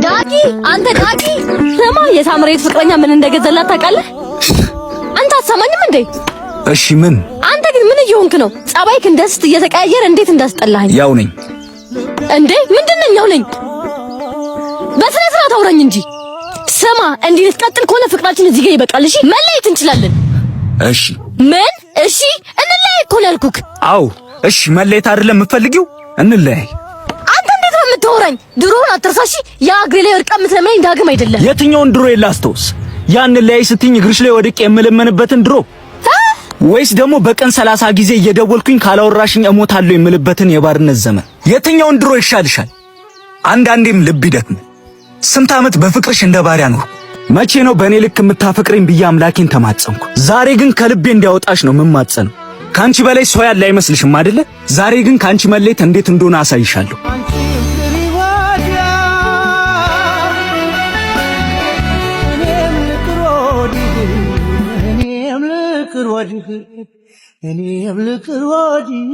ዳጊ አንተ ዳጊ ስማ የሳምሬት ፍቅረኛ ምን እንደገዘላት ታውቃለህ? አንተ አትሰማኝም እንዴ? እሺ ምን? አንተ ግን ምን እየሆንክ ነው? ጸባይክ እንደስት እየተቀያየረ እንዴት እንዳስጠላኸኝ። ያው ነኝ እንዴ? ምንድነው ያው ነኝ? በስነ ስርዓት አውራኝ እንጂ። ስማ እንዲህ ልትቀጥል ከሆነ ፍቅራችን እዚህ ጋር ይበቃል። እሺ መለየት እንችላለን። እሺ ምን? እሺ እንለያይ እኮ ነው ያልኩክ። አው እሺ መለየት አይደለም የምትፈልጊው? እንለያይ። ተወራኝ ድሮውን አትርሳሺ። ያ እግሬ ላይ ወድቃ የምትለምነኝ ዳግም አይደለም። የትኛውን ድሮ የላስተውስ? ያን ላይ ስትኝ እግርሽ ላይ ወድቄ የምለመንበትን ድሮ ወይስ ደግሞ በቀን 30 ጊዜ እየደወልኩኝ ካላወራሽኝ እሞታለሁ የምልበትን የባርነት ዘመን? የትኛውን ድሮ ይሻልሻል? አንዳንዴም ልብ ይደክም። ስንት ዓመት በፍቅርሽ እንደ ባሪያ ነው። መቼ ነው በእኔ ልክ የምታፈቅረኝ ብዬ አምላኬን ተማጸንኩ። ዛሬ ግን ከልቤ እንዲያወጣሽ ነው የምማጸነው። ካንቺ በላይ ሰው ያለ አይመስልሽም አይደለ? ዛሬ ግን ካንቺ መለየት እንዴት እንደሆነ አሳይሻለሁ። እኔም ልቅር ወዲህ